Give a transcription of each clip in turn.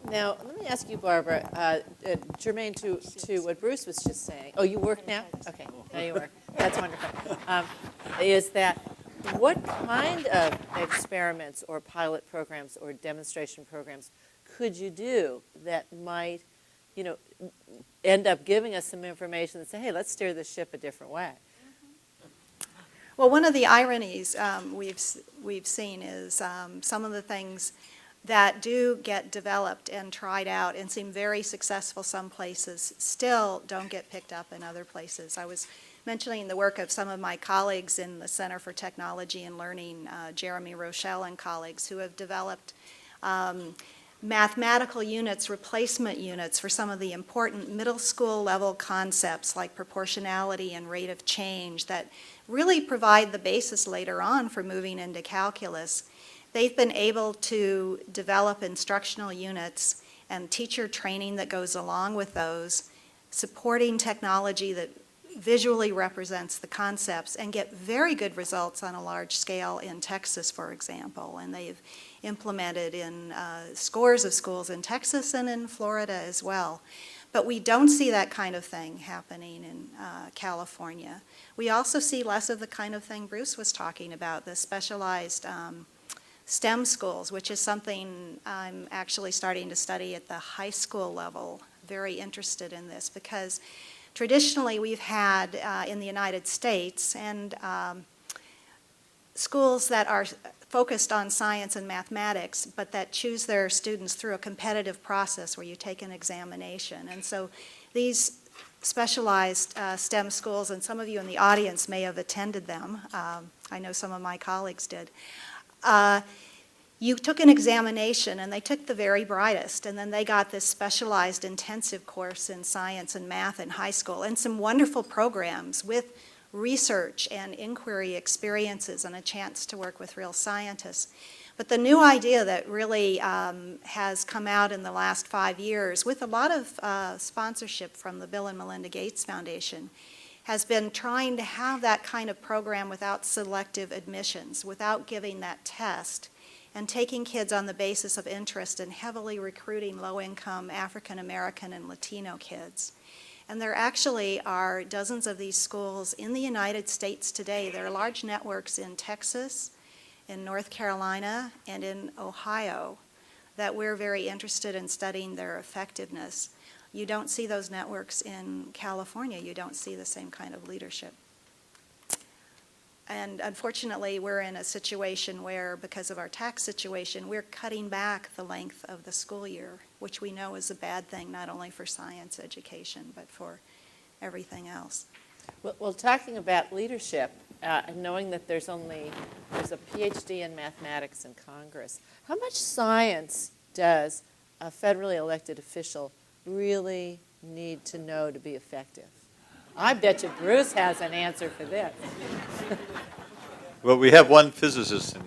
Now, let me ask you, Barbara, germane to what Bruce was just saying. Oh, you work now? Okay, now you work. That's wonderful. Is that what kind of experiments or pilot programs or demonstration programs could you do that might, you know, end up giving us some information and say, hey, let's steer this ship a different way? Well, one of the ironies we've seen is some of the things that do get developed and tried out and seem very successful some places still don't get picked up in other places. I was mentioning the work of some of my colleagues in the Center for Technology and Learning, Jeremy Rochelle and colleagues, who have developed mathematical units, replacement units for some of the important middle school level concepts like proportionality and rate of change that really provide the basis later on for moving into calculus. They've been able to develop instructional units and teacher training that goes along with those, supporting technology that visually represents the concepts, and get very good results on a large scale in Texas, for example. And they've implemented in scores of schools in Texas and in Florida as well. But we don't see that kind of thing happening in California. We also see less of the kind of thing Bruce was talking about, the specialized STEM schools, which is something I'm actually starting to study at the high school level. Very interested in this because traditionally we've had in the United States and schools that are focused on science and mathematics, but that choose their students through a competitive process where you take an examination. And so these specialized STEM schools, and some of you in the audience may have attended them. I know some of my colleagues did. You took an examination, and they took the very brightest, and then they got this specialized intensive course in science and math in high school, and some wonderful programs with research and inquiry experiences and a chance to work with real scientists. But the new idea that really has come out in the last 5 years, with a lot of sponsorship from the Bill and Melinda Gates Foundation, has been trying to have that kind of program without selective admissions, without giving that test, and taking kids on the basis of interest and heavily recruiting low-income African American and Latino kids. And there actually are dozens of these schools in the United States today. There are large networks in Texas, in North Carolina, and in Ohio that we're very interested in studying their effectiveness. You don't see those networks in California. You don't see the same kind of leadership. And unfortunately, we're in a situation where, because of our tax situation, we're cutting back the length of the school year, which we know is a bad thing, not only for science education, but for everything else. Well, talking about leadership, and knowing that there's a PhD in mathematics in Congress, how much science does a federally elected official really need to know to be effective? I bet you Bruce has an answer for this. Well, we have one physicist in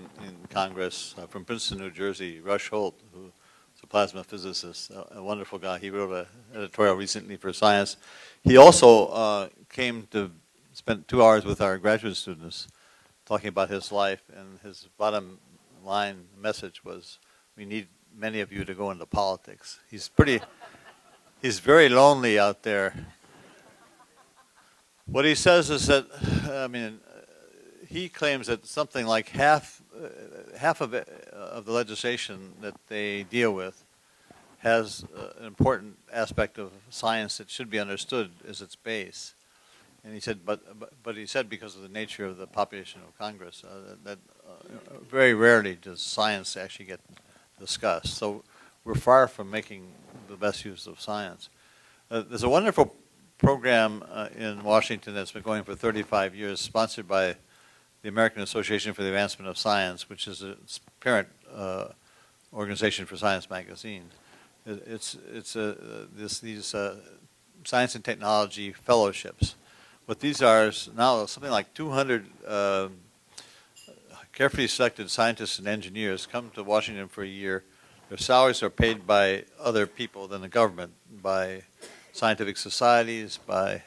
Congress from Princeton, New Jersey, Rush Holt, who's a plasma physicist, a wonderful guy. He wrote an editorial recently for Science. He also came to spend 2 hours with our graduate students talking about his life, and his bottom line message was, we need many of you to go into politics. He's very lonely out there. What he says is that, he claims that something like half of the legislation that they deal with has an important aspect of science that should be understood as its base. And he said, but he said because of the nature of the population of Congress, that very rarely does science actually get discussed. So we're far from making the best use of science. There's a wonderful program in Washington that's been going for 35 years, sponsored by the American Association for the Advancement of Science, which is a parent organization for Science Magazine. It's these science and technology fellowships. What these are is now something like 200 carefully selected scientists and engineers come to Washington for a year. Their salaries are paid by other people than the government, by scientific societies, by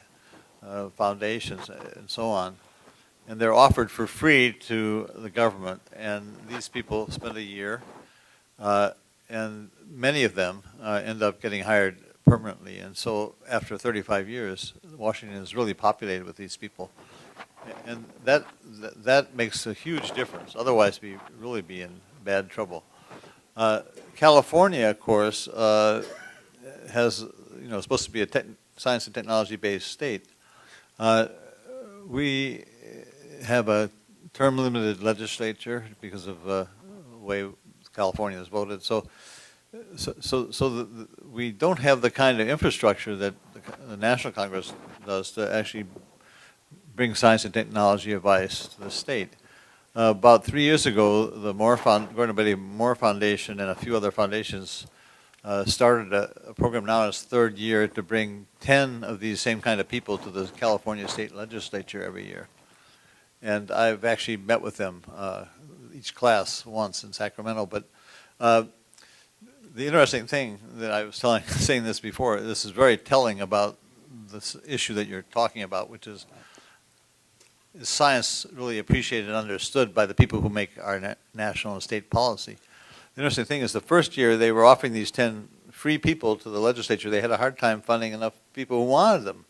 foundations, and so on. And they're offered for free to the government. And these people spend a year, and many of them end up getting hired permanently. And so after 35 years, Washington is really populated with these people. And that makes a huge difference. Otherwise, we really be in bad trouble. California, of course, has, supposed to be a science and technology-based state. We have a term-limited legislature because of the way California has voted. So we don't have the kind of infrastructure that the National Congress does to actually bring science and technology advice to the state. About 3 years ago, the Gordon Betty Moore Foundation and a few other foundations started a program now in its third year to bring 10 of these same kind of people to the California State Legislature every year. And I've actually met with them, each class once in Sacramento. But the interesting thing that I was saying this before, this is very telling about this issue that you're talking about, which is science really appreciated and understood by the people who make our national and state policy? The interesting thing is the first year they were offering these 10 free people to the legislature. They had a hard time finding enough people who wanted them.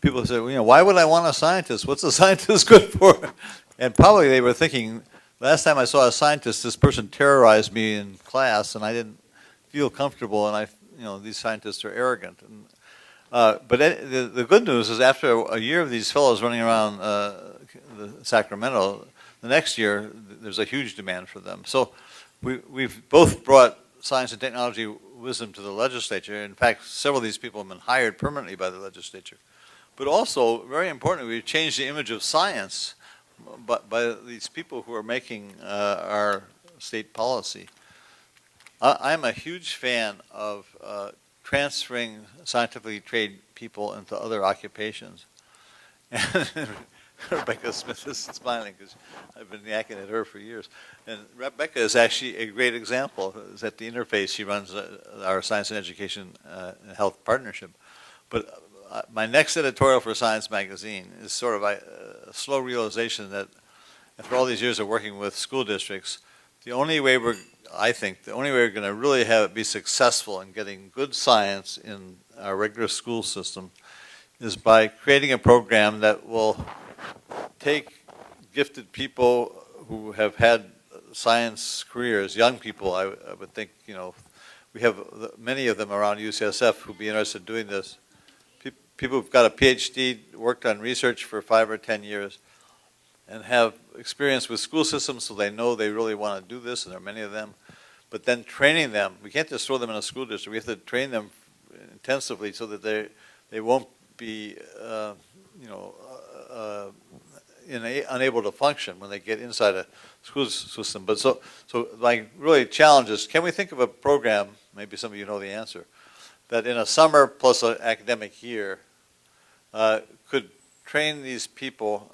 People said, why would I want a scientist? What's a scientist good for? And probably they were thinking, last time I saw a scientist, this person terrorized me in class and I didn't feel comfortable, and these scientists are arrogant. And, but the good news is after a year of these fellows running around Sacramento, the next year there's a huge demand for them. So we've both brought science and technology wisdom to the legislature. In fact, several of these people have been hired permanently by the legislature. But also, very importantly, we've changed the image of science by these people who are making our state policy. I'm a huge fan of transferring scientifically trained people into other occupations. And Rebecca Smith is smiling because I've been yakking at her for years. And Rebecca is actually a great example. Is at the Interface, she runs our Science and Education and Health Partnership. But my next editorial for Science Magazine is sort of a slow realization that after all these years of working with school districts, I think the only way we're going to really be successful in getting good science in our regular school system is by creating a program that will take gifted people who have had science careers, young people, I would think, we have many of them around UCSF who'd be interested in doing this. People who've got a PhD, worked on research for 5 or 10 years, and have experience with school systems, so they know they really want to do this, and there are many of them. But then training them, we can't just throw them in a school district. We have to train them intensively so that they won't be, unable to function when they get inside a school system. But so like really challenges. Can we think of a program? Maybe some of you know the answer. That in a summer plus an academic year could train these people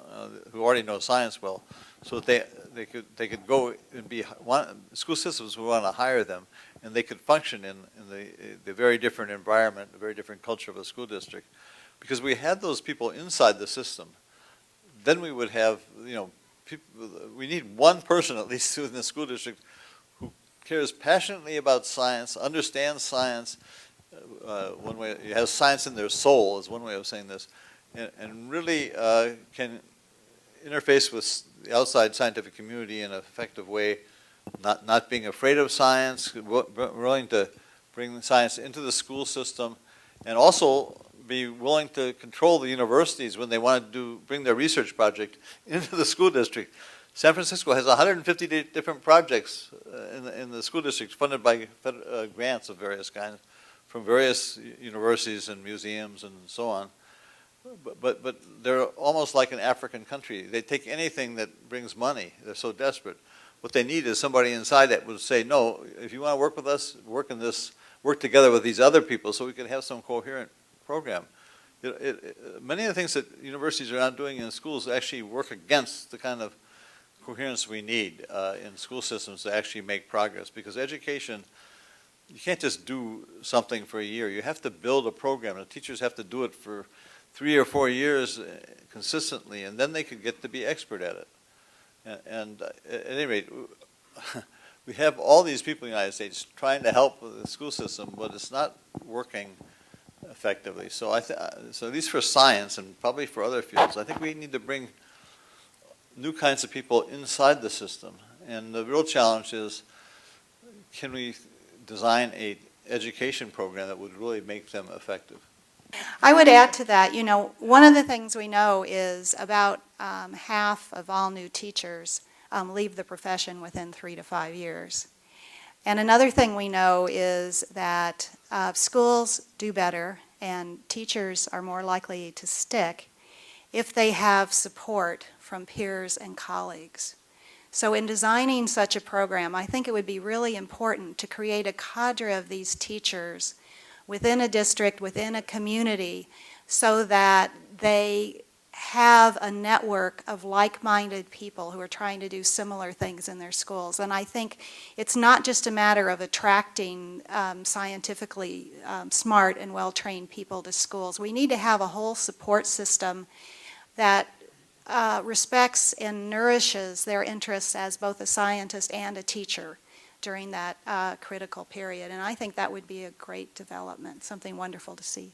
who already know science well, so that they could go and school systems would want to hire them, and they could function in the very different environment, the very different culture of a school district, because we had those people inside the system. Then we would have we need one person at least in the school district who cares passionately about science, understands science. One way, it has science in their soul is one way of saying this, and really can interface with the outside scientific community in an effective way, not being afraid of science, willing to bring science into the school system, and also be willing to control the universities when they want to bring their research project into the school district. San Francisco has 150 different projects in the school district funded by grants of various kinds from various universities and museums and so on. But they're almost like an African country. They take anything that brings money. They're so desperate. What they need is somebody inside that would say, no, if you want to work with us, work together with these other people so we can have some coherent program. Many of the things that universities are not doing in schools actually work against the kind of coherence we need in school systems to actually make progress, because education, you can't just do something for a year. You have to build a program. The teachers have to do it for 3 or 4 years consistently, and then they could get to be expert at it. And at any rate, we have all these people in the United States trying to help with the school system, but it's not working effectively. So so at least for science and probably for other fields, I think we need to bring new kinds of people inside the system. And the real challenge is, can we design a education program that would really make them effective? I would add to that, one of the things we know is about half of all new teachers leave the profession within 3 to 5 years. And another thing we know is that schools do better and teachers are more likely to stick if they have support from peers and colleagues. So in designing such a program, I think it would be really important to create a cadre of these teachers within a district, within a community, so that they have a network of like-minded people who are trying to do similar things in their schools. And I think it's not just a matter of attracting scientifically smart and well-trained people to schools. We need to have a whole support system that respects and nourishes their interests as both a scientist and a teacher during that critical period. And I think that would be a great development, something wonderful to see.